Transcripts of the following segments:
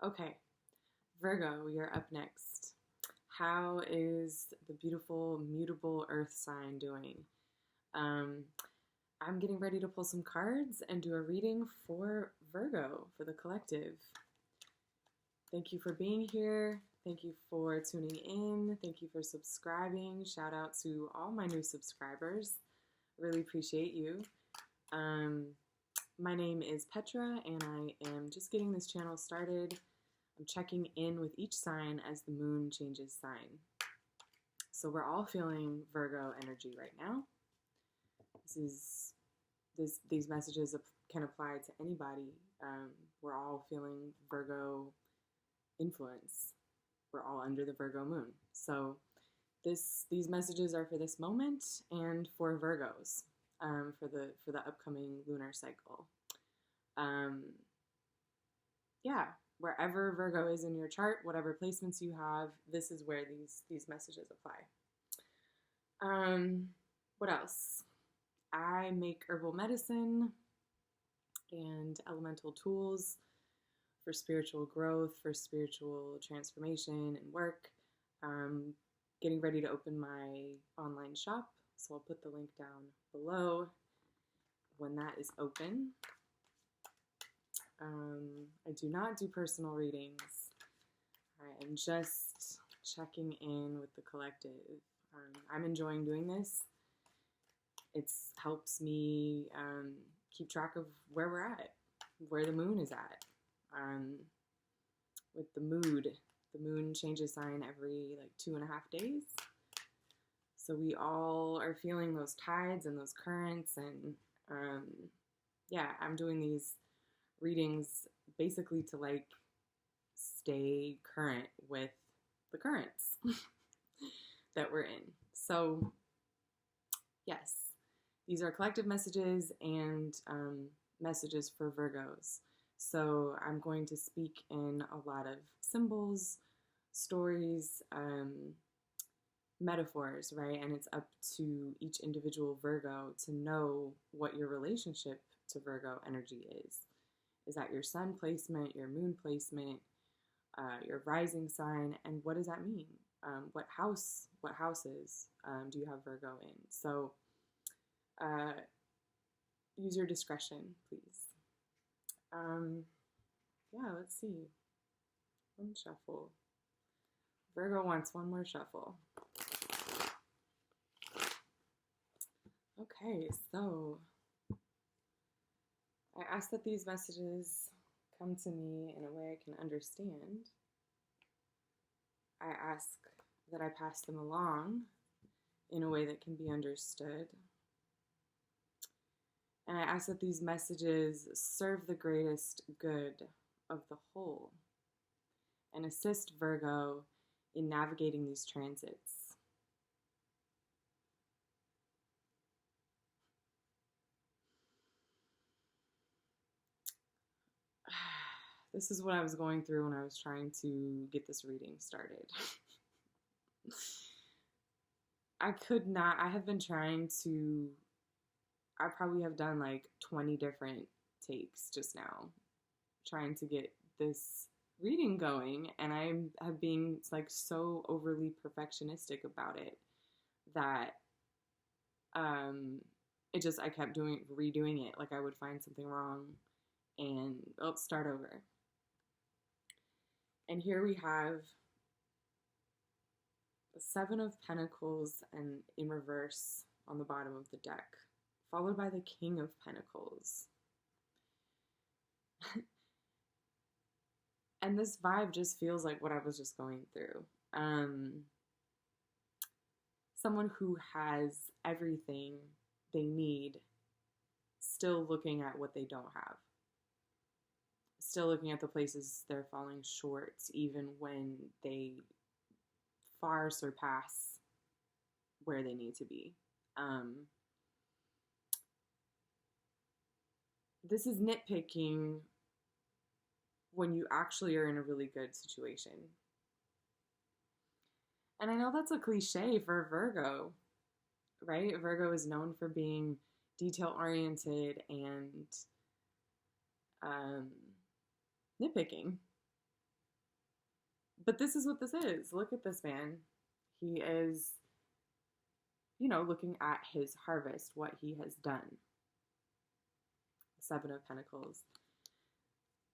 Okay, Virgo, you're up next. How is the beautiful mutable earth sign doing? Um, I'm getting ready to pull some cards and do a reading for Virgo, for the collective. Thank you for being here. Thank you for tuning in. Thank you for subscribing. Shout out to all my new subscribers. Really appreciate you. Um, my name is Petra, and I am just getting this channel started. I'm checking in with each sign as the moon changes sign. So we're all feeling Virgo energy right now. These messages can apply to anybody. We're all feeling Virgo influence. We're all under the Virgo moon. So these messages are for this moment and for Virgos, for the upcoming lunar cycle. Um, yeah, wherever Virgo is in your chart, whatever placements you have, this is where these messages apply. What else? I make herbal medicine and elemental tools for spiritual growth, for spiritual transformation and work. Getting ready to open my online shop, so I'll put the link down below when that is open. I do not do personal readings. I am just checking in with the collective. I'm enjoying doing this. It helps me keep track of where we're at, where the moon is at. With the moon changes sign every like 2.5 days. So we all are feeling those tides and those currents, and yeah, I'm doing these readings basically to like stay current with the currents that we're in. So yes, these are collective messages and messages for Virgos. So I'm going to speak in a lot of symbols, stories, metaphors, right? And it's up to each individual Virgo to know what your relationship to Virgo energy is. Is that your sun placement, your moon placement, your rising sign, and what does that mean? What houses do you have Virgo in? So use your discretion, please. Yeah, let's see. One shuffle. Virgo wants one more shuffle. Okay, so I ask that these messages come to me in a way I can understand. I ask that I pass them along in a way that can be understood. And I ask that these messages serve the greatest good of the whole and assist Virgo in navigating these transits. This is what I was going through when I was trying to get this reading started. I have been trying to, I probably have done like 20 different takes just now, trying to get this reading going, and I have been like so overly perfectionistic about it that I kept redoing it. Like I would find something wrong and start over. And here we have the Seven of Pentacles and in reverse on the bottom of the deck, followed by the King of Pentacles. And this vibe just feels like what I was just going through. Someone who has everything they need, still looking at what they don't have. Still looking at the places they're falling short, even when they far surpass where they need to be. This is nitpicking when you actually are in a really good situation. And I know that's a cliche for Virgo, right? Virgo is known for being detail-oriented and nitpicking. But this is what this is. Look at this man. He is, looking at his harvest, what he has done. Seven of Pentacles.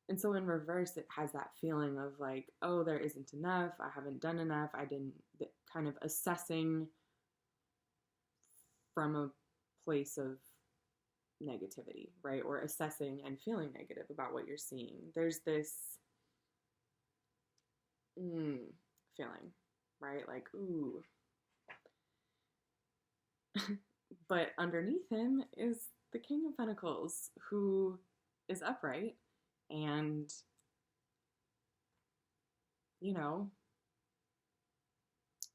And so in reverse, it has that feeling of like, oh, there isn't enough. I haven't done enough. I didn't, kind of assessing from a place of negativity, right? Or assessing and feeling negative about what you're seeing. There's this feeling, right? Like, ooh. But underneath him is the King of Pentacles, who is upright and,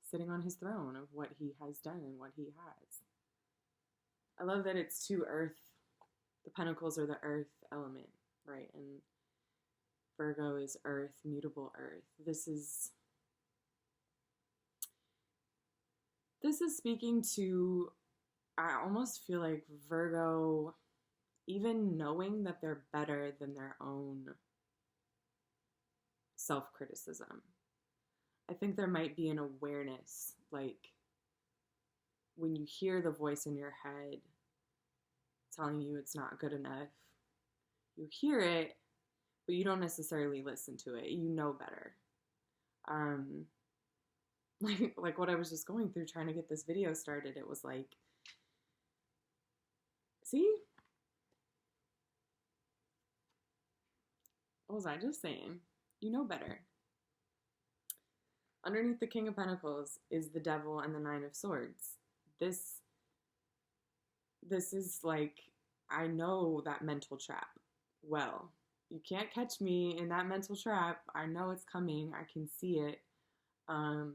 sitting on his throne of what he has done and what he has. I love that it's two earth. The pentacles are the earth element, right? And Virgo is earth, mutable earth. This is speaking to, I almost feel like Virgo, even knowing that they're better than their own self-criticism. I think there might be an awareness, like when you hear the voice in your head telling you it's not good enough, you hear it, but you don't necessarily listen to it. You know better. Like what I was just going through trying to get this video started, it was like, see? What was I just saying? You know better. Underneath the King of Pentacles is the Devil and the Nine of Swords. This is like, I know that mental trap well. You can't catch me in that mental trap. I know it's coming. I can see it. I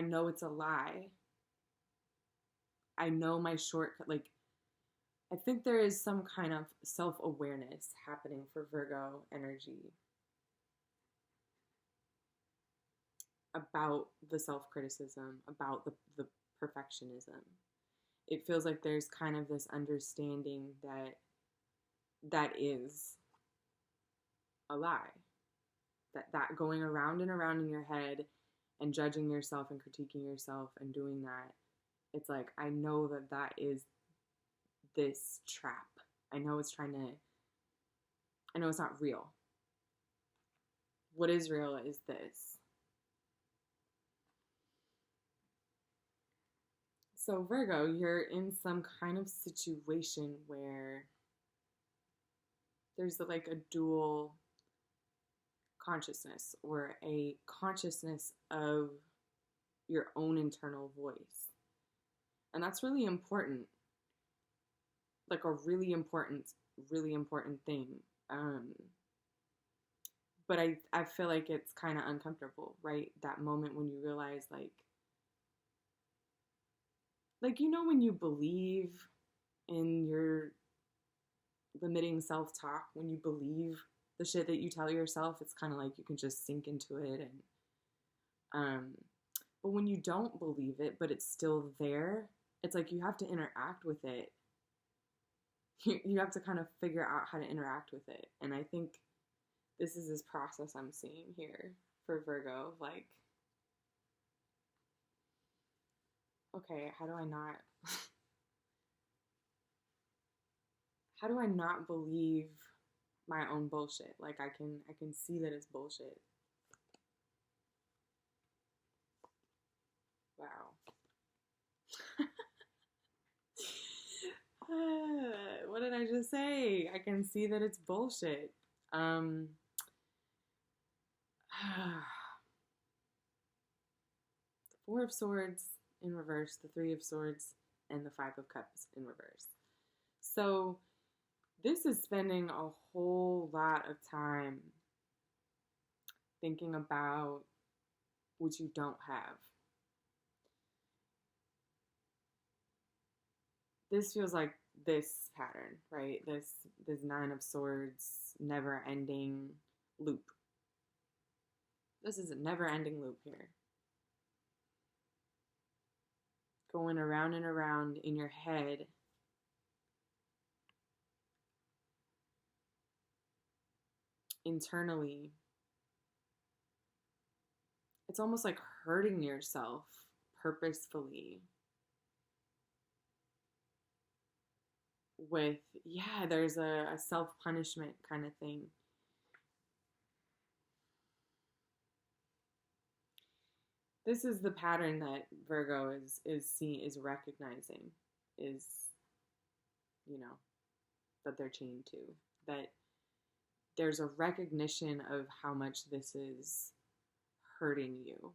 know it's a lie. I know my shortcut. Like, I think there is some kind of self-awareness happening for Virgo energy about the self-criticism, about the perfectionism. It feels like there's kind of this understanding that is a lie. That going around and around in your head and judging yourself and critiquing yourself and doing that, it's like, I know that is this trap. I know it's not real. What is real is this. So Virgo, you're in some kind of situation where there's like a dual consciousness, or a consciousness of your own internal voice. And that's really important. Like a really important thing. But I feel like it's kind of uncomfortable, right? That moment when you realize like, when you believe in your limiting self-talk, when you believe the shit that you tell yourself, it's kind of like you can just sink into it. And but when you don't believe it, but it's still there, it's like you have to interact with it. You have to kind of figure out how to interact with it. And I think this is this process I'm seeing here for Virgo. Like, okay, how do I not believe my own bullshit? Like, I can see that it's bullshit. Wow. What did I just say? I can see that it's bullshit. The Four of Swords in reverse, the Three of Swords, and the Five of Cups in reverse. So this is spending a whole lot of time thinking about what you don't have. This feels like this pattern, right? This Nine of Swords, never-ending loop. This is a never-ending loop here. Going around and around in your head. Internally, it's almost like hurting yourself purposefully with, yeah, there's a self-punishment kind of thing. This is the pattern that Virgo is recognizing, is, you know, that they're chained to, that there's a recognition of how much this is hurting you,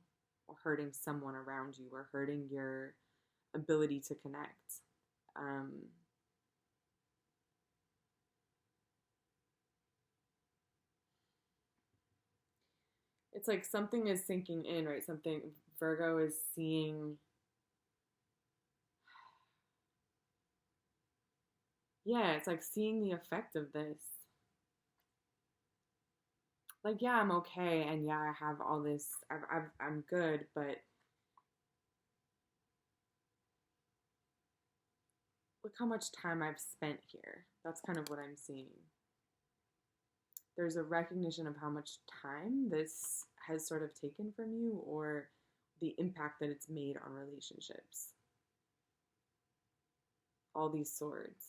or hurting someone around you, or hurting your ability to connect. It's like something is sinking in, right? Something, Virgo is seeing, yeah, it's like seeing the effect of this. Like, yeah, I'm okay, and yeah, I have all this, I'm good, but look how much time I've spent here. That's kind of what I'm seeing. There's a recognition of how much time this has sort of taken from you, or the impact that it's made on relationships. All these swords.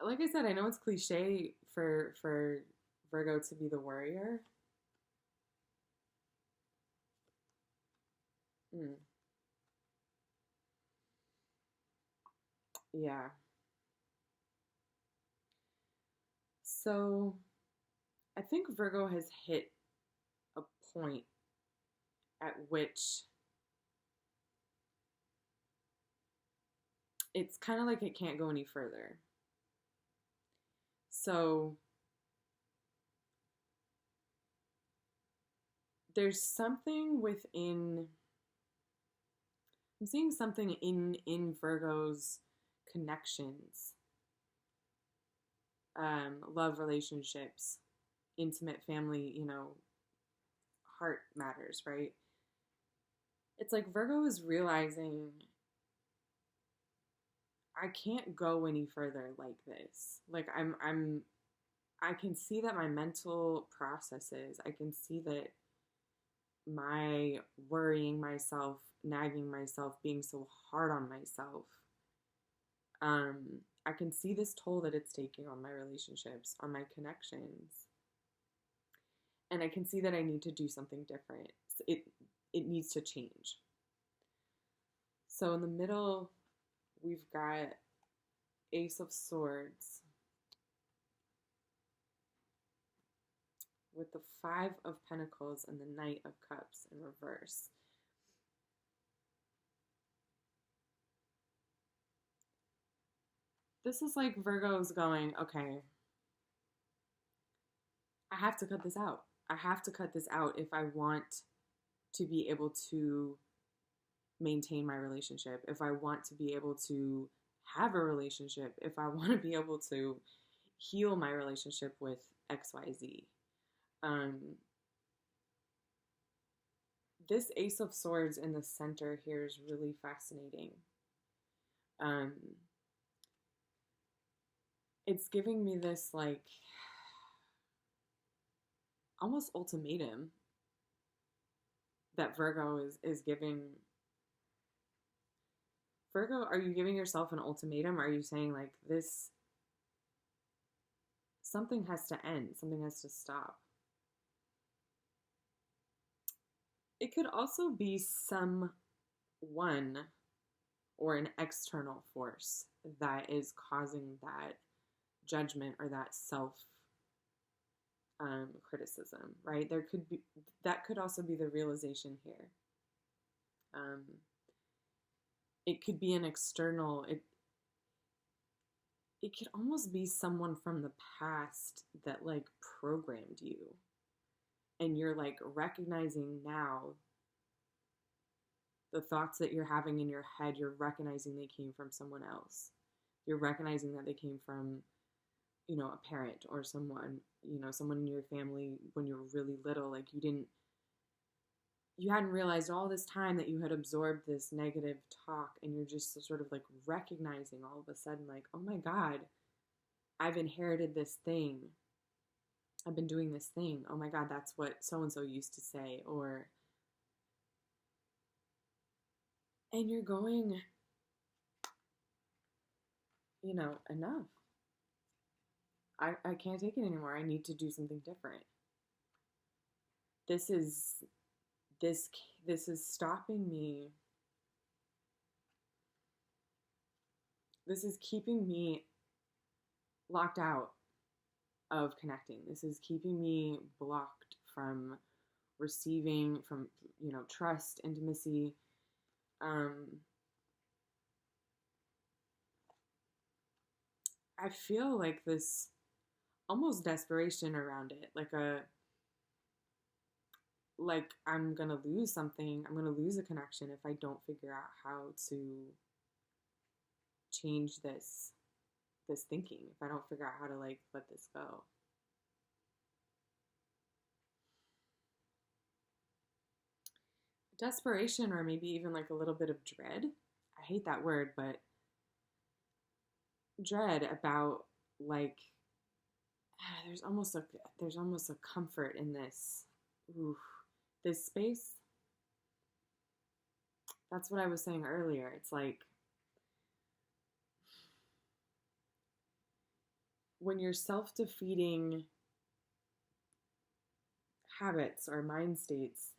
Like I said, I know it's cliche for Virgo to be the warrior. Mm. Yeah. So I think Virgo has hit a point at which it's kind of like it can't go any further. So there's something within, I'm seeing something in Virgo's connections, love relationships, intimate family, heart matters, right? It's like Virgo is realizing, I can't go any further like this. Like I can see that my mental processes, I can see that my worrying myself, nagging myself, being so hard on myself, I can see this toll that it's taking on my relationships, on my connections. And I can see that I need to do something different. It needs to change. So in the middle, we've got Ace of Swords with the Five of Pentacles and the Knight of Cups in reverse. This is like Virgo's going, okay, I have to cut this out. I have to cut this out if I want to be able to maintain my relationship, if I want to be able to have a relationship, if I want to be able to heal my relationship with XYZ. This Ace of Swords in the center here is really fascinating. It's giving me this, like, almost ultimatum that Virgo is giving. Virgo, are you giving yourself an ultimatum? Are you saying, like, this, something has to end, something has to stop? It could also be someone or an external force that is causing that judgment or that self criticism, right? There could be, that could also be the realization here. It could be an external, it could almost be someone from the past that, like, programmed you, and you're, like, recognizing now the thoughts that you're having in your head, you're recognizing they came from someone else. You're recognizing that they came from, a parent or someone, someone in your family when you were really little. Like, you hadn't realized all this time that you had absorbed this negative talk, and you're just sort of, like, recognizing all of a sudden, like, oh my God, I've inherited this thing. I've been doing this thing. Oh my God, that's what so and so used to say. Or, and you're going, enough. I can't take it anymore. I need to do something different. This is this this is stopping me. This is keeping me locked out of connecting. This is keeping me blocked from receiving, from trust, intimacy. I feel like this almost desperation around it, like I'm gonna lose something. I'm gonna lose a connection if I don't figure out how to change this thinking. If I don't figure out how to like let this go. Desperation, or maybe even like a little bit of dread. I hate that word, but dread about like there's almost a comfort in this. Ooh, this space. That's what I was saying earlier. It's like when your self-defeating habits or mind states,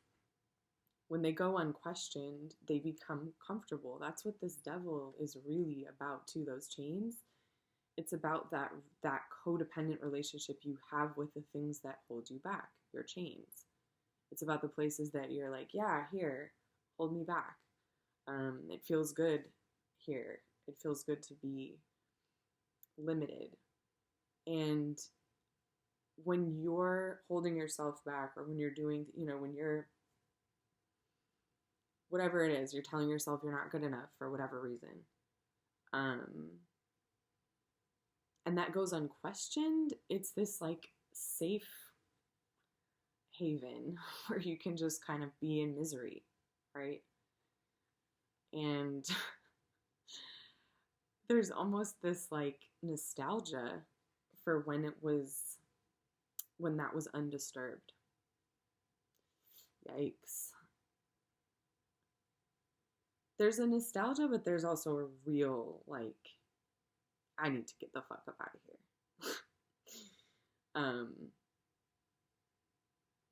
when they go unquestioned, they become comfortable. That's what this devil is really about too, those chains. It's about that codependent relationship you have with the things that hold you back, your chains. It's about the places that you're like, yeah, here, hold me back. It feels good here. It feels good to be limited. And when you're holding yourself back, or when you're doing, when you're, whatever it is, you're telling yourself you're not good enough for whatever reason. And that goes unquestioned. It's this like safe haven where you can just kind of be in misery, right? And there's almost this like nostalgia for when that was undisturbed. Yikes. There's a nostalgia, but there's also a real like, I need to get the fuck up out of here.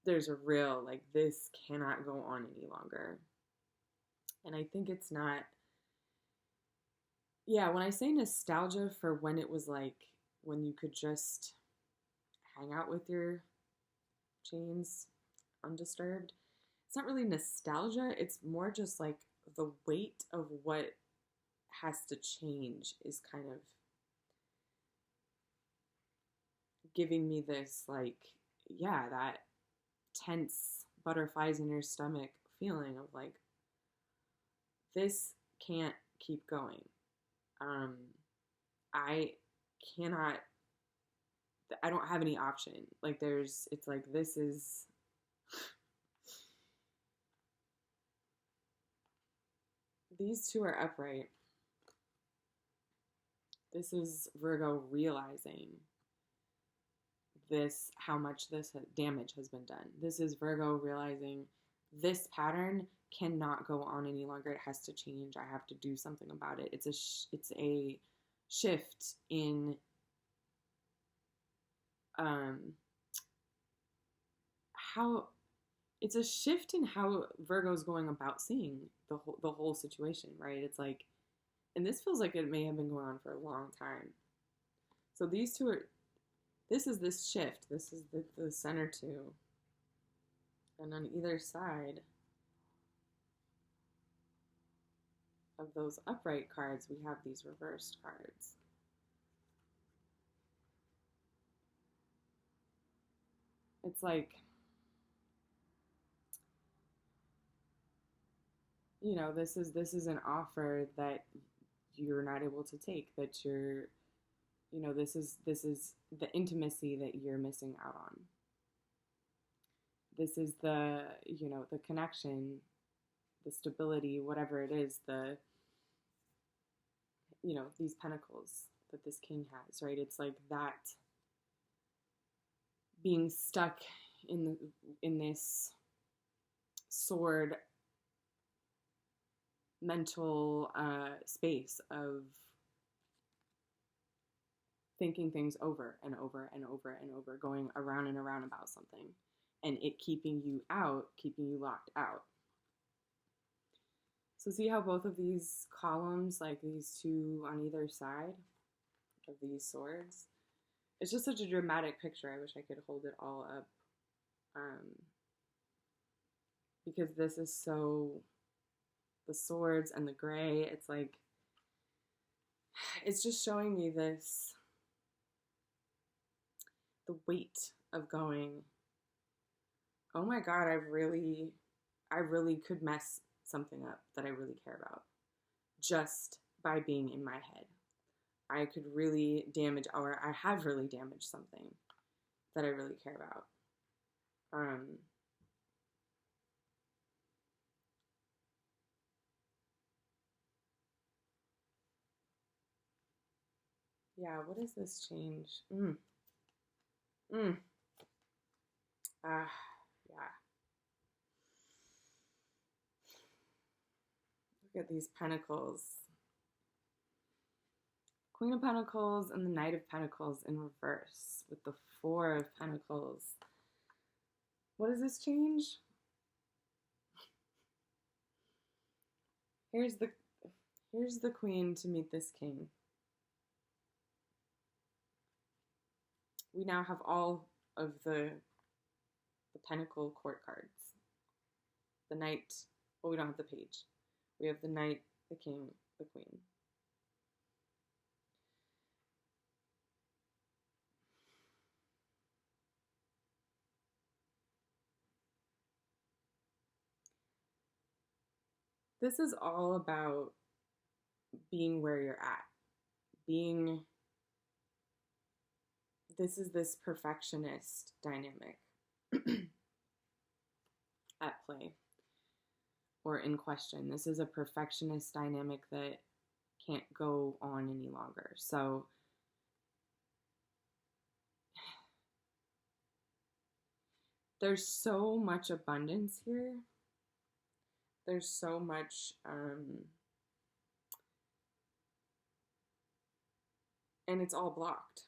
There's a real like, this cannot go on any longer. And I think it's not, yeah, when I say nostalgia for when it was like, when you could just hang out with your chains undisturbed, it's not really nostalgia. It's more just like the weight of what has to change is kind of giving me this like, yeah, that tense butterflies in your stomach feeling of like, this can't keep going. I cannot, I don't have any option. Like it's like, this is, these two are upright. This is Virgo realizing how much this damage has been done. This is Virgo realizing this pattern cannot go on any longer. It has to change. I have to do something about it. It's a shift in how it's a shift in how Virgo's going about seeing the whole situation, right? It's like, and this feels like it may have been going on for a long time. So these two are, this is this shift. This is the center two. And on either side of those upright cards, we have these reversed cards. It's like, this is an offer that you're not able to take, that you're, this is the intimacy that you're missing out on. This is the connection, the stability, whatever it is, these pentacles, that this king has, right? It's like that being stuck in this sword mental space of thinking things over and over and over and over, going around and around about something, and it keeping you out, keeping you locked out. So see how both of these columns, like these two on either side of these swords, it's just such a dramatic picture. I wish I could hold it all up, because this is so, the swords and the gray, it's like, it's just showing me this, the weight of going, oh my God, I really could mess something up that I really care about just by being in my head. I could really damage, or I have really damaged something that I really care about. Yeah, what is this change? Yeah. Look at these pentacles. Queen of Pentacles and the Knight of Pentacles in reverse with the Four of Pentacles. What does this change? Here's the Queen to meet this King. We now have all of the Pentacle court cards. The Knight, well, we don't have the Page. We have the Knight, the King, the Queen. This is all about being where you're at. This is this perfectionist dynamic at play or in question. This is a perfectionist dynamic that can't go on any longer. So there's so much abundance here. There's so much, and it's all blocked.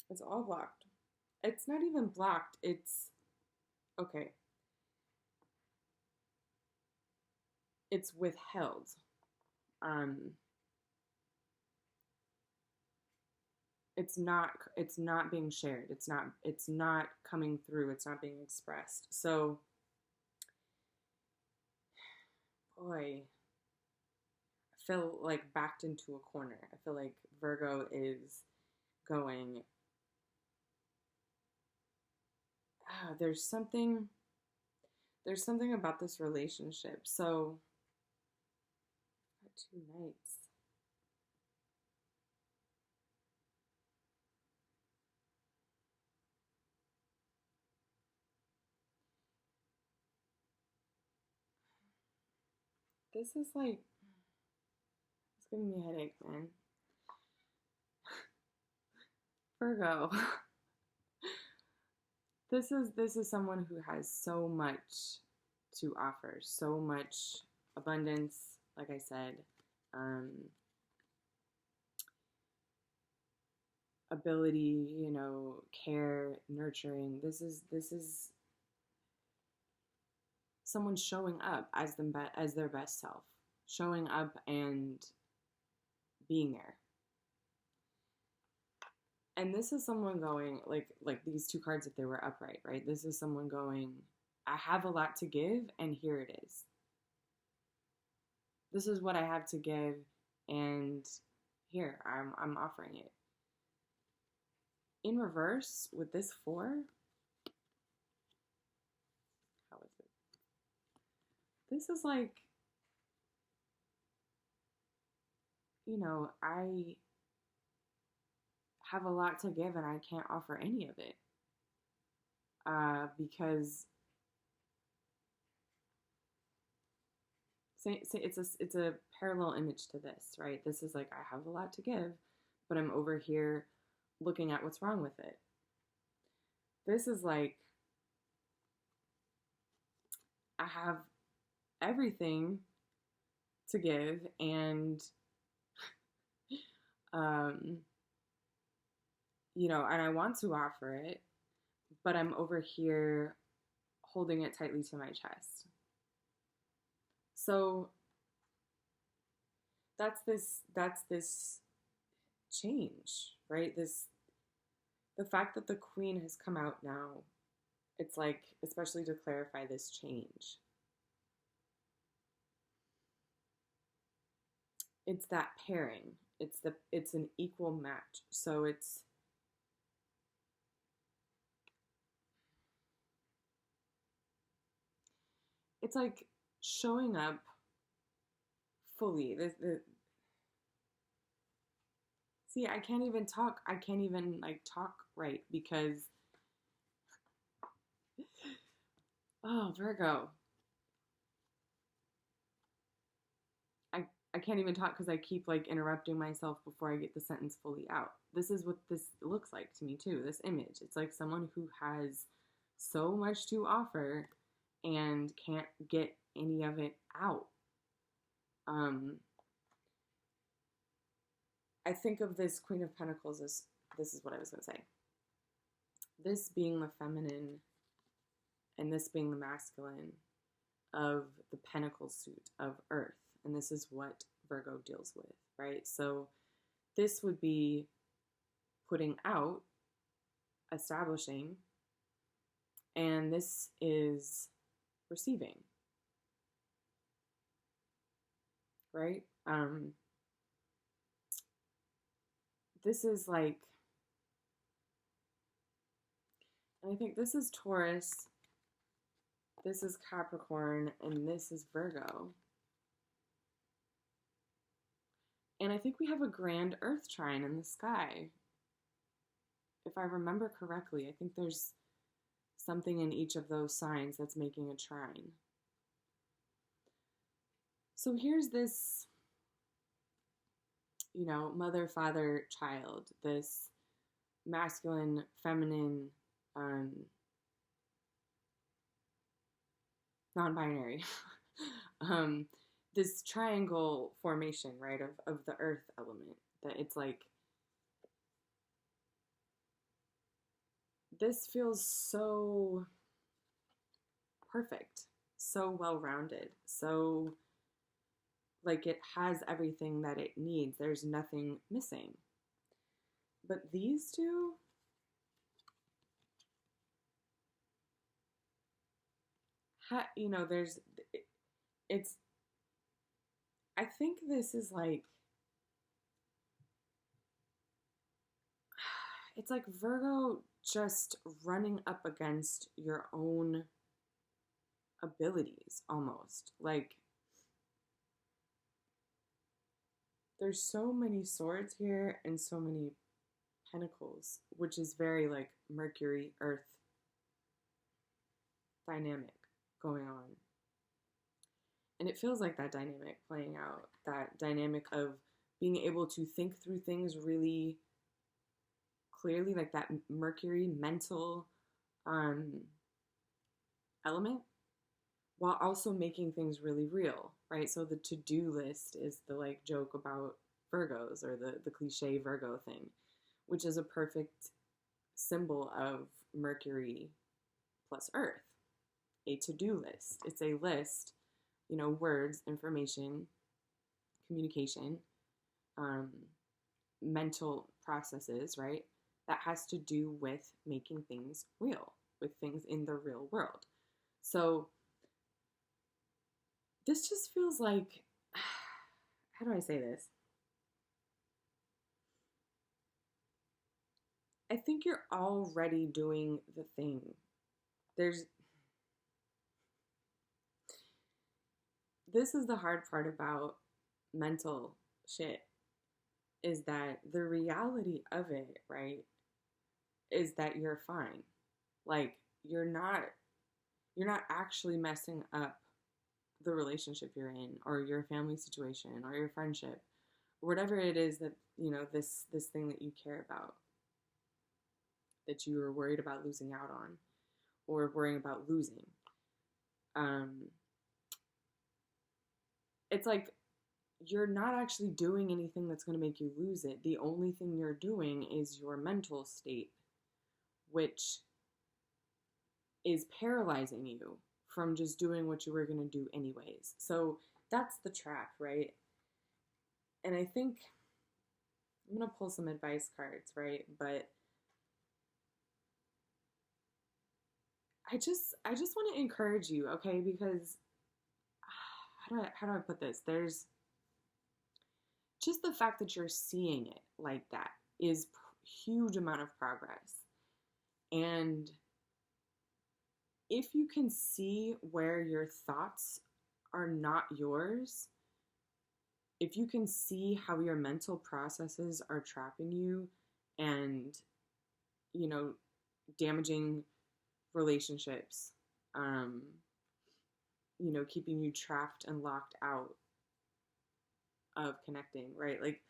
It's all blocked. It's not even blocked. It's, okay. It's withheld. It's not being shared. It's not coming through. It's not being expressed. So, boy, I feel like backed into a corner. I feel like Virgo is going, there's something about this relationship. So, two Knights. This is like, it's giving me a headache, man. Virgo. This is someone who has so much to offer, so much abundance, like I said, ability, care, nurturing. This is someone showing up as their best self, showing up and being there. And this is someone going, like these two cards, if they were upright, right? This is someone going, I have a lot to give, and here it is. This is what I have to give, and here, I'm offering it. In reverse, with this four, how is it? This is like, I have a lot to give and I can't offer any of it. Because It's a parallel image to this, right? This is like, I have a lot to give, but I'm over here looking at what's wrong with it. This is like, I have everything to give, and um and I want to offer it, but I'm over here holding it tightly to my chest. So that's this change, right? The fact that the queen has come out now, it's like, especially to clarify this change. It's that pairing. It's an equal match. So it's like showing up fully. See, I can't even talk. I can't even like talk right because oh, Virgo. I I can't even talk because I keep like interrupting myself before I get the sentence fully out. This is what this looks like to me too. This image. It's like someone who has so much to offer and can't get any of it out. Um I think of this Queen of Pentacles as, this is what I was going to say. This being the feminine and this being the masculine of the pentacle suit of Earth. And this is what Virgo deals with, right? So this would be putting out, establishing, and this is receiving, right? This is like, and I think this is Taurus, this is Capricorn, and this is Virgo. And I think we have a grand Earth trine in the sky. If I remember correctly, I think there's something in each of those signs that's making a trine. So here's this, mother, father, child, this masculine, feminine, non-binary, this triangle formation, right, of the earth element, that it's like, this feels so perfect, so well-rounded, so like it has everything that it needs. There's nothing missing. But these two, there's, it's, I think this is like, it's like Virgo just running up against your own abilities almost. Like, there's so many swords here and so many pentacles, which is very like Mercury, Earth dynamic going on. And it feels like that dynamic playing out, that dynamic of being able to think through things really clearly, like that Mercury mental element, while also making things really real, right? So the to-do list is the like joke about Virgos, or the cliche Virgo thing, which is a perfect symbol of Mercury plus Earth, a to-do list. It's a list, words, information, communication, mental processes, right? That has to do with making things real, with things in the real world. So this just feels like, how do I say this? I think you're already doing the thing. This is the hard part about mental shit, is that the reality of it, right, is that you're fine. Like, you're not actually messing up the relationship you're in, or your family situation, or your friendship, or whatever it is that, you know, this thing that you care about, that you are worried about losing out on, or worrying about losing. It's like you're not actually doing anything that's going to make you lose it. The only thing you're doing is your mental state, which is paralyzing you from just doing what you were going to do anyways. So that's the trap, right? And I think I'm going to pull some advice cards, right? But I just want to encourage you, okay? Because how do I put this? There's just the fact that you're seeing it like that is huge amount of progress. And if you can see where your thoughts are not yours, if you can see how your mental processes are trapping you and, you know, damaging relationships, you know, keeping you trapped and locked out of connecting, right? Like,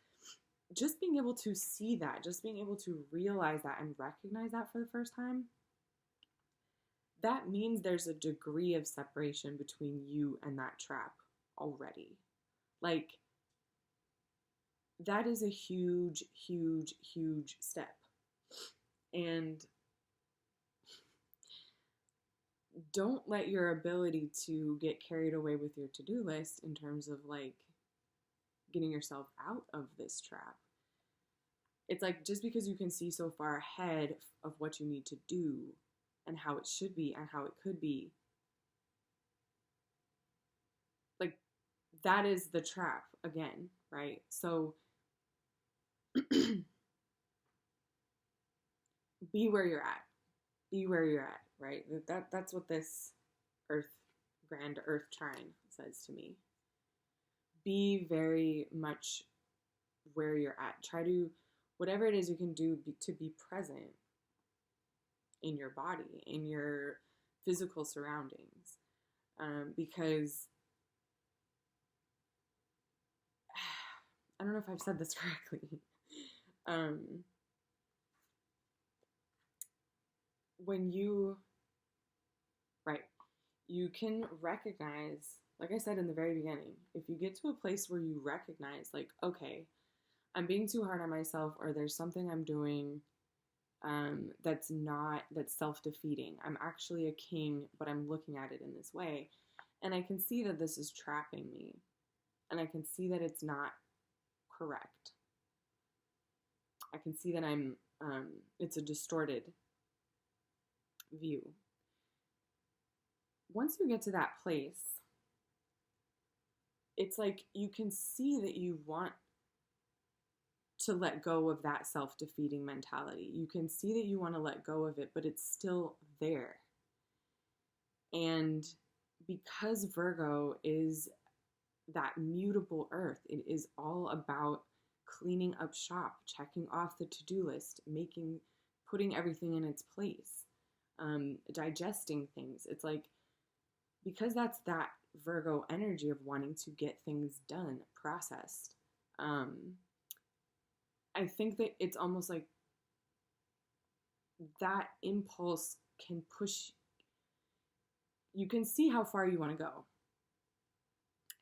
just being able to see that, just being able to realize that and recognize that for the first time, that means there's a degree of separation between you and that trap already. Like, that is a huge, huge, huge step. And don't let your ability to get carried away with your to-do list in terms of like getting yourself out of this trap. It's like, just because you can see so far ahead of what you need to do and how it should be and how it could be, like, that is the trap again, right? So be where you're at. Be where you're at, right? That's what this grand earth trine says to me. Be very much where you're at. Try to, whatever it is you can do to be present in your body, in your physical surroundings. Because I don't know if I've said this correctly. When you, right, you can recognize, like I said in the very beginning, if you get to a place where you recognize, like, okay, I'm being too hard on myself, or there's something I'm doing that's self-defeating. I'm actually a king, but I'm looking at it in this way. And I can see that this is trapping me. And I can see that it's not correct. I can see that it's a distorted view. Once you get to that place, it's like you can see that you want to let go of that self-defeating mentality. You can see that you want to let go of it, but it's still there. And because Virgo is that mutable earth, it is all about cleaning up shop, checking off the to-do list, putting everything in its place, digesting things. It's like, because that's that Virgo energy of wanting to get things done, processed. I think that it's almost like that impulse can push, you can see how far you want to go.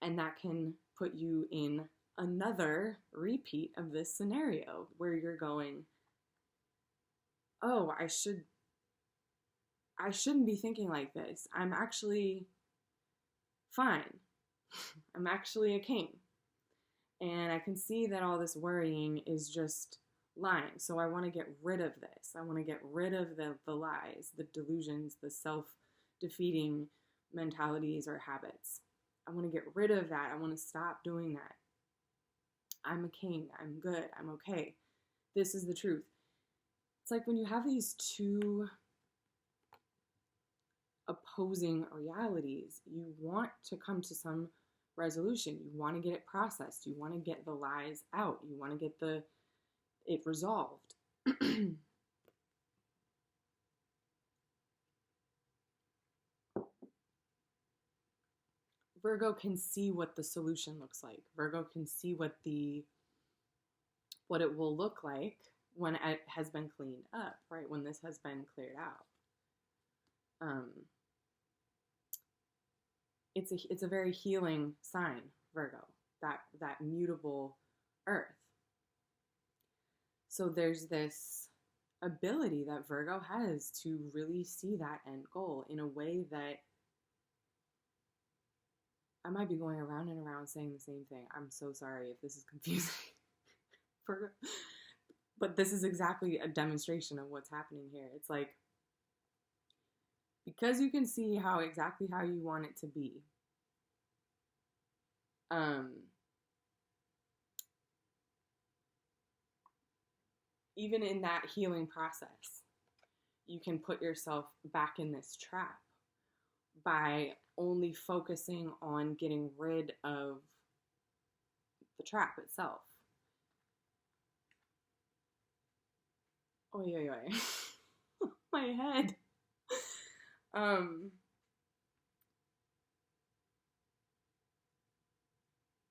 And that can put you in another repeat of this scenario where you're going, oh, I shouldn't be thinking like this. I'm actually fine. I'm actually a king. And I can see that all this worrying is just lying. So I want to get rid of this. I want to get rid of the lies, the delusions, the self-defeating mentalities or habits. I want to get rid of that. I want to stop doing that. I'm a king. I'm good. I'm okay. This is the truth. It's like when you have these two opposing realities, you want to come to some resolution. You want to get it processed. You want to get the lies out. You want to get it resolved. Virgo can see what the solution looks like. Virgo can see what it will look like when it has been cleaned up, right? When this has been cleared out. It's a very healing sign, Virgo, that mutable earth. So there's this ability that Virgo has to really see that end goal in a way that I might be going around and around saying the same thing. I'm so sorry if this is confusing. Virgo. But this is exactly a demonstration of what's happening here. It's like, because you can see exactly how you want it to be, even in that healing process, you can put yourself back in this trap by only focusing on getting rid of the trap itself. Oy, oy, oy. My head.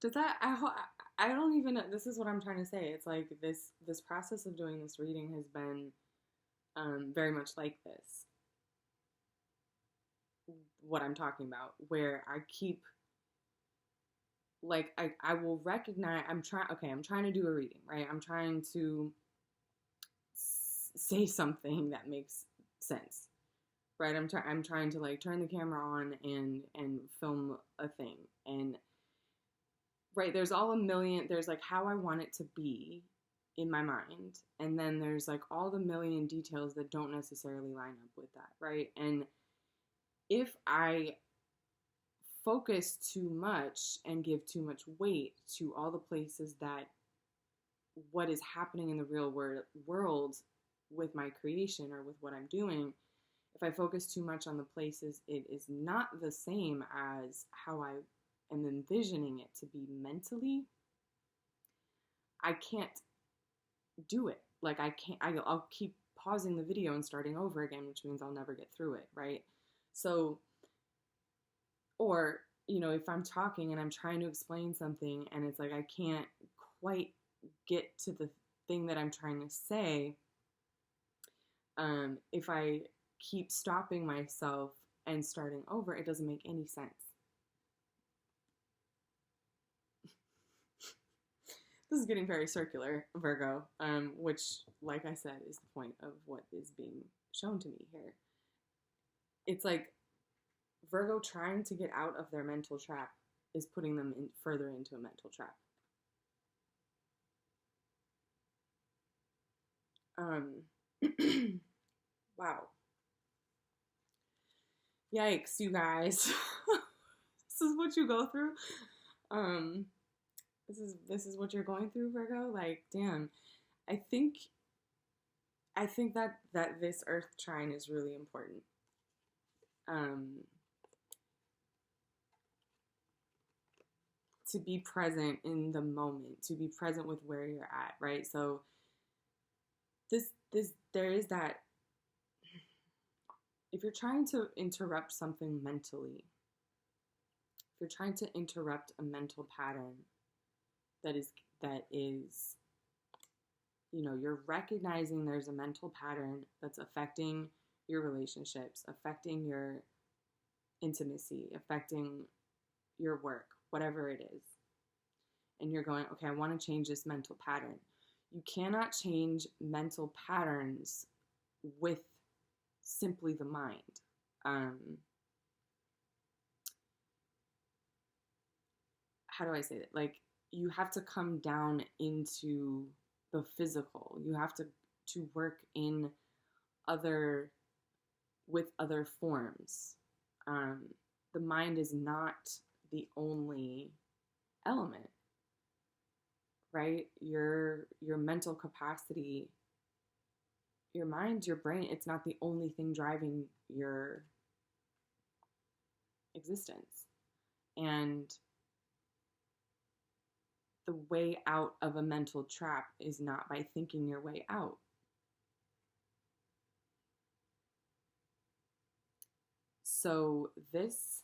Does that, I don't even know, this is what I'm trying to say. It's like this process of doing this reading has been very much like this. What I'm talking about, where I keep, like, I will recognize, I'm trying to do a reading, right? I'm trying to say something that makes sense, right? I'm trying to like turn the camera on and film a thing, and right, there's like how I want it to be in my mind, and then there's like all the million details that don't necessarily line up with that, right? And if I focus too much and give too much weight to all the places that what is happening in the real world with my creation or with what I'm doing, if I focus too much on the places it is not the same as how I am envisioning it to be mentally, I can't do it. Like I'll keep pausing the video and starting over again, which means I'll never get through it, right? So, or, if I'm talking and I'm trying to explain something and it's like I can't quite get to the thing that I'm trying to say, if I keep stopping myself and starting over, it doesn't make any sense. This is getting very circular, Virgo, which, like I said, is the point of what is being shown to me here. It's like Virgo trying to get out of their mental trap is putting them further into a mental trap. Wow. Yikes, you guys. This is what you go through. This is what you're going through, Virgo. Like, damn. I think that this Earth trine is really important. To be present in the moment, to be present with where you're at, right? So there is that, if you're trying to interrupt something mentally, if you're trying to interrupt a mental pattern that is you're recognizing there's a mental pattern that's affecting your relationships, affecting your intimacy, affecting your work, whatever it is. And you're going, okay, I want to change this mental pattern. You cannot change mental patterns with simply the mind. How do I say that? Like, you have to come down into the physical. You have to work with other forms. The mind is not the only element, right? Your mental capacity, your mind, your brain, it's not the only thing driving your existence. And the way out of a mental trap is not by thinking your way out. So this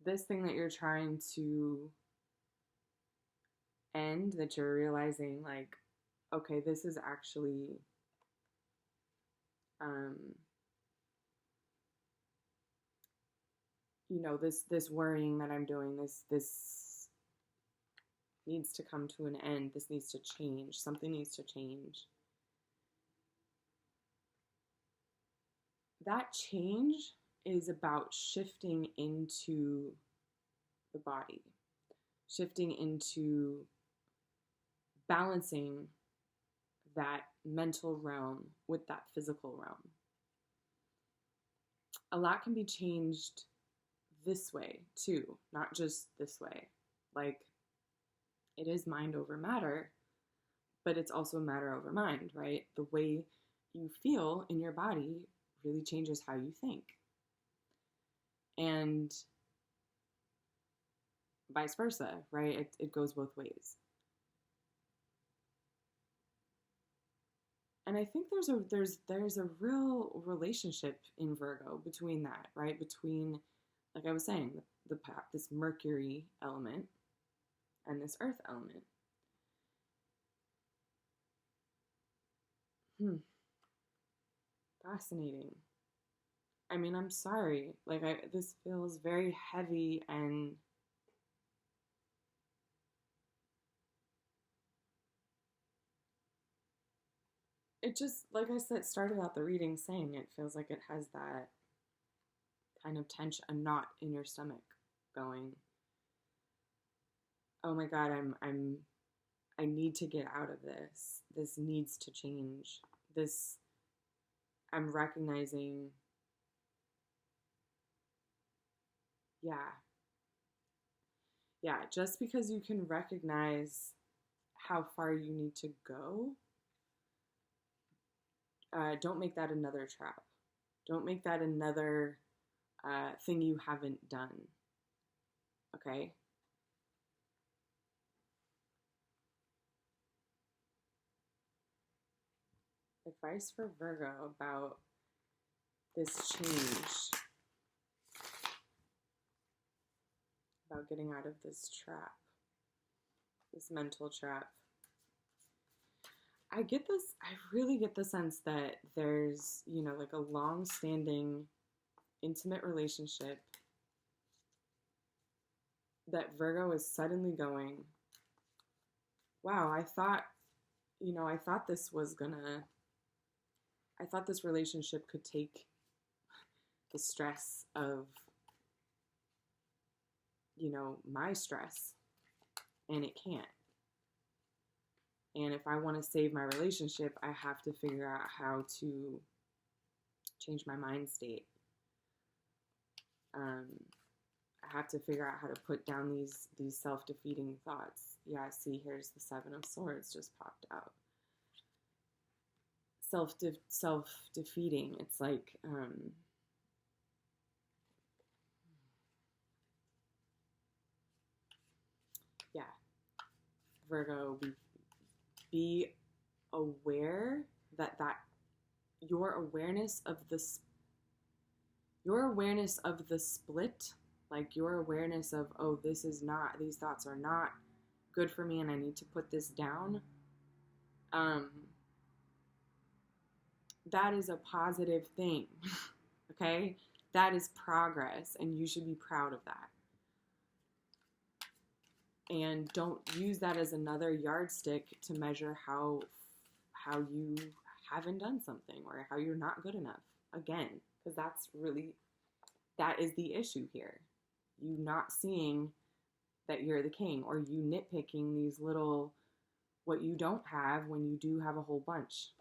this thing that you're trying to end, that you're realizing, like, okay, this is actually, you know, this worrying that I'm doing, this needs to come to an end. This needs to change. Something needs to change. That change is about shifting into the body, shifting into balancing that mental realm with that physical realm. A lot can be changed this way too, not just this way. Like, it is mind over matter, but it's also matter over mind, right? The way you feel in your body really changes how you think. And vice versa, right? It goes both ways. And I think there's a real relationship in Virgo between that, right? Between, like I was saying, this Mercury element and this Earth element. Fascinating. I mean, I'm sorry. Like, this feels very heavy, and it just, like I said, started out the reading saying it feels like it has that kind of tension, a knot in your stomach going, oh my God, I need to get out of this. This needs to change. I'm recognizing, yeah, just because you can recognize how far you need to go, don't make that another trap. Don't make that another thing you haven't done. Okay? Advice for Virgo about this change, about getting out of this trap, this mental trap. I really get the sense that there's, you know, like a long-standing intimate relationship that Virgo is suddenly going, wow, I thought this relationship could take the stress of, you know, my stress, and it can't. And if I want to save my relationship, I have to figure out how to change my mind state. I have to figure out how to put down these self-defeating thoughts. Yeah, see, here's the Seven of Swords just popped out. Self-defeating. It's like, yeah, Virgo, be aware that your awareness of the split, like your awareness of, oh, these thoughts are not good for me and I need to put this down, that is a positive thing. Okay? That is progress, and you should be proud of that. And don't use that as another yardstick to measure how you haven't done something or how you're not good enough. Again, because that is the issue here. You not seeing that you're the king, or you nitpicking these little, what you don't have when you do have a whole bunch.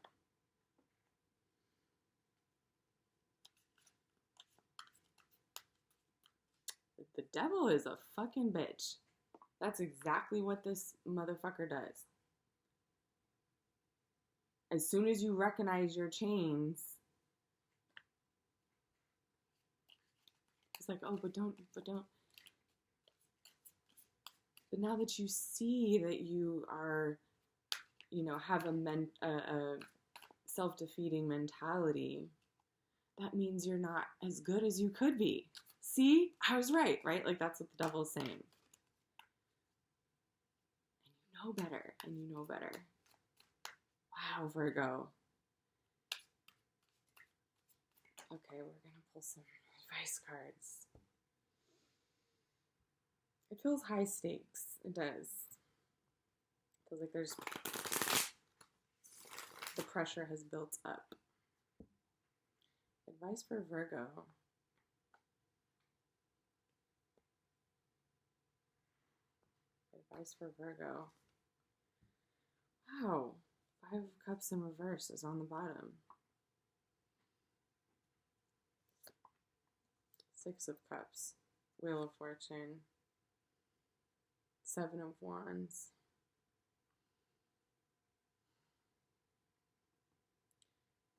The devil is a fucking bitch. That's exactly what this motherfucker does. As soon as you recognize your chains, it's like, oh, but now that you see that you are, you know, have a self-defeating mentality, that means you're not as good as you could be. See, I was right, right? Like that's what the devil is saying. And you know better, and you know better. Wow, Virgo. Okay, we're gonna pull some advice cards. It feels high stakes. It does. It feels like the pressure has built up. Advice for Virgo. Advice for Virgo. Wow. 5 of Cups in reverse is on the bottom. 6 of Cups. Wheel of Fortune. 7 of Wands.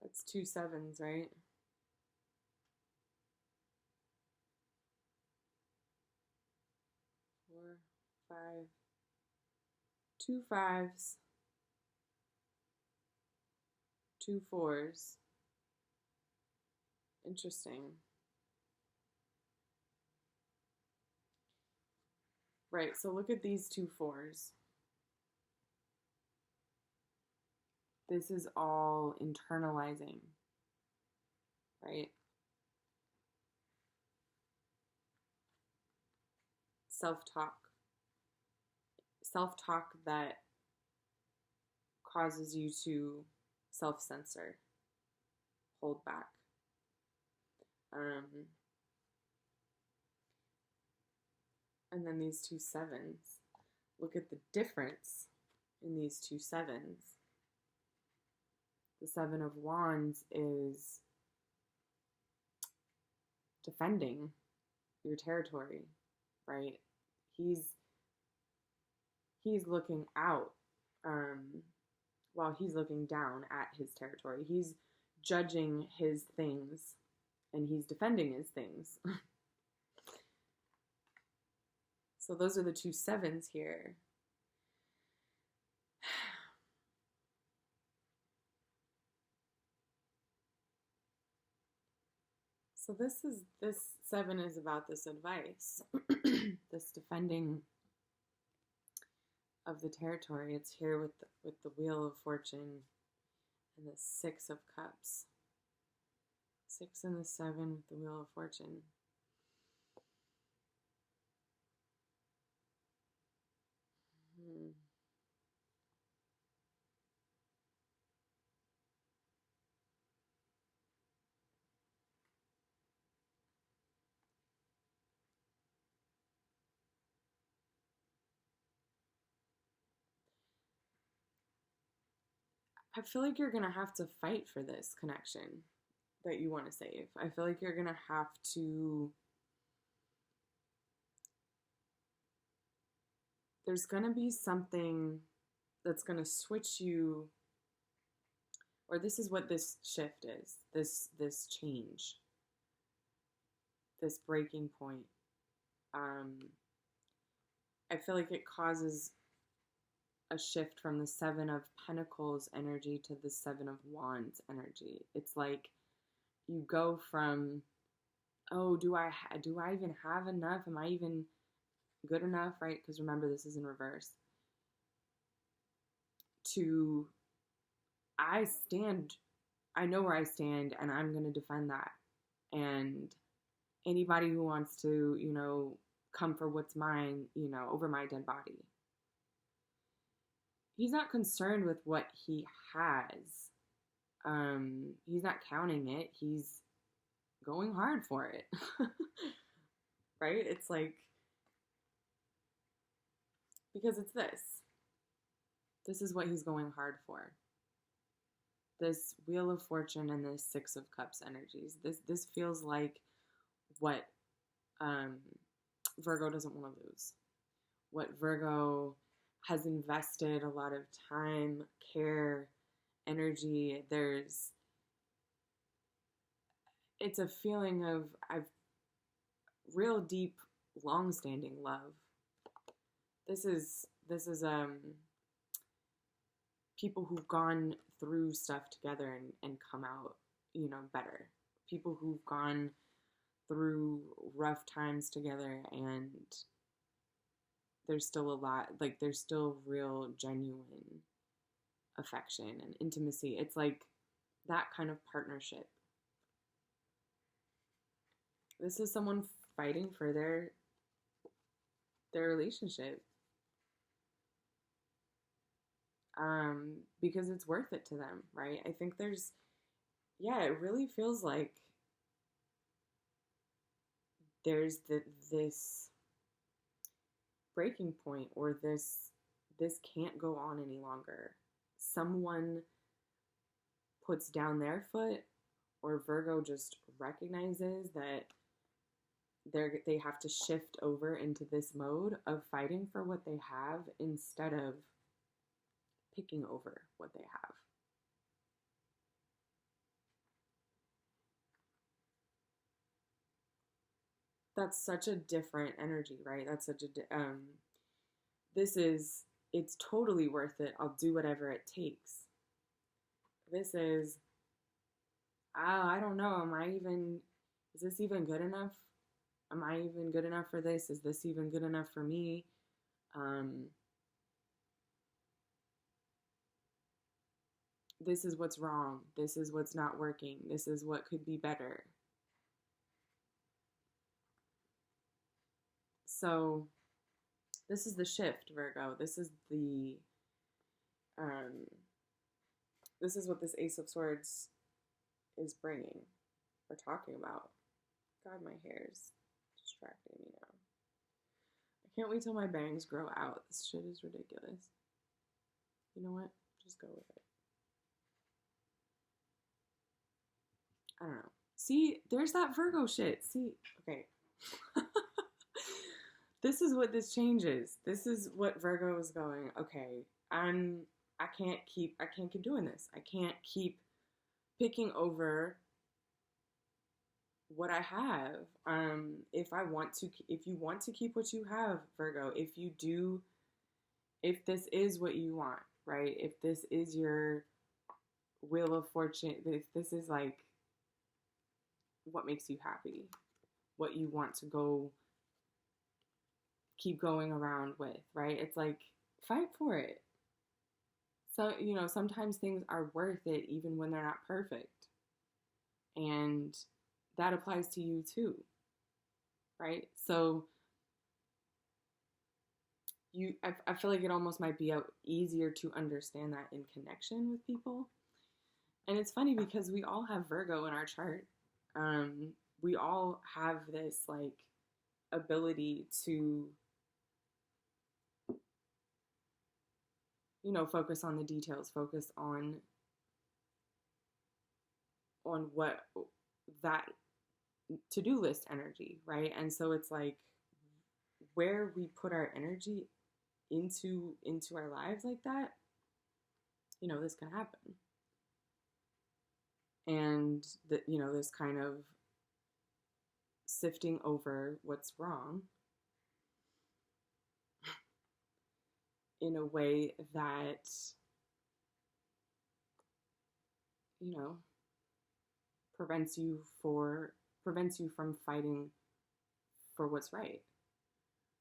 That's 2 sevens, right? 4, 5, 2 5s, 2 4s. Interesting. Right, so look at these 2 4s. This is all internalizing, right? Self-talk. Self-talk that causes you to self-censor, hold back. And then these 2 sevens. Look at the difference in these 2 sevens. The 7 of Wands is defending your territory, right? He's looking out while he's looking down at his territory. He's judging his things and he's defending his things. So those are the 2 sevens here. So this 7 is about this advice, this defending of the territory. It's here with the Wheel of Fortune and the 6 of Cups. 6 and the 7 with the Wheel of Fortune. I feel like you're going to have to fight for this connection that you want to save. I feel like you're going to have to... There's going to be something that's going to switch you, or this is what this shift is, this change, this breaking point. I feel like it causes a shift from the 7 of Pentacles energy to the 7 of Wands energy. It's like you go from, oh, do I even have enough? Am I even good enough, right? Because remember, this is in reverse. To, I know where I stand, and I'm going to defend that. And anybody who wants to, come for what's mine, over my dead body. He's not concerned with what he has. He's not counting it. He's going hard for it. Right? It's like, because it's this. This is what he's going hard for. This Wheel of Fortune and this 6 of Cups energies. This feels like what Virgo doesn't want to lose. What Virgo has invested a lot of time, care, energy. It's a feeling of real deep, long-standing love. This is people who've gone through stuff together and come out, better. People who've gone through rough times together, and there's still a lot, like, there's still real, genuine affection and intimacy. It's like that kind of partnership. This is someone fighting for their relationship, because it's worth it to them, right? I think there's, yeah, it really feels like there's this breaking point, or this can't go on any longer. Someone puts down their foot, or Virgo just recognizes that they have to shift over into this mode of fighting for what they have instead of picking over what they have. That's such a different energy, right? That's such a it's totally worth it. I'll do whatever it takes. This is, oh, I don't know. Is this even good enough? Am I even good enough for this? Is this even good enough for me? This is what's wrong. This is what's not working. This is what could be better. So this is the shift, Virgo. This is what this Ace of Swords is bringing or talking about. God, my hair's distracting me now. I can't wait till my bangs grow out. This shit is ridiculous. You know what? Just go with it. I don't know. See, there's that Virgo shit. See, okay. This is what this changes. This is what Virgo is going, okay, I can't keep doing this. I can't keep picking over what I have. If you want to keep what you have, Virgo, if this is what you want, right? If this is your wheel of fortune, if this is like what makes you happy, what you want to keep going around with, right? It's like, fight for it. So, sometimes things are worth it even when they're not perfect. And that applies to you too, right? So I feel like it almost might be easier to understand that in connection with people. And it's funny because we all have Virgo in our chart. We all have this like ability to, focus on the details, focus on what that to-do list energy, right? And so it's like where we put our energy into our lives like that, this can happen. And this kind of sifting over what's wrong in a way that, prevents you from fighting for what's right.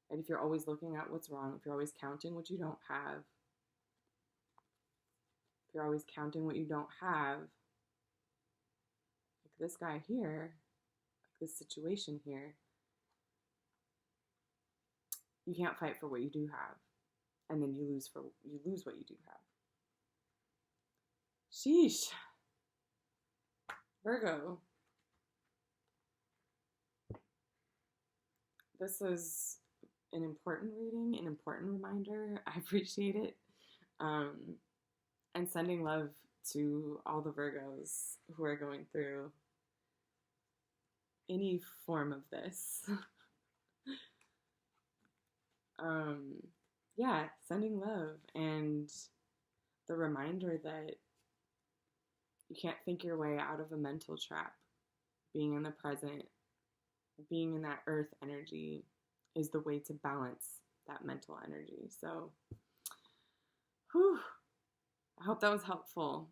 And if you're always looking at what's wrong, if you're always counting what you don't have, like this guy here, like this situation here, you can't fight for what you do have. And then you lose what you do have. Sheesh. Virgo. This is an important reading, an important reminder. I appreciate it. And sending love to all the Virgos who are going through any form of this. Yeah, sending love and the reminder that you can't think your way out of a mental trap. Being in the present, being in that earth energy is the way to balance that mental energy. So, whew, I hope that was helpful.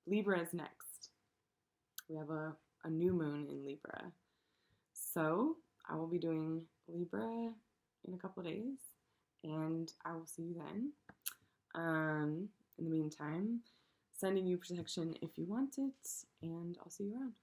Libra is next. We have a a new moon in Libra. So I will be doing Libra in a couple of days, and I will see you then. In the meantime, sending you protection if you want it, and I'll see you around.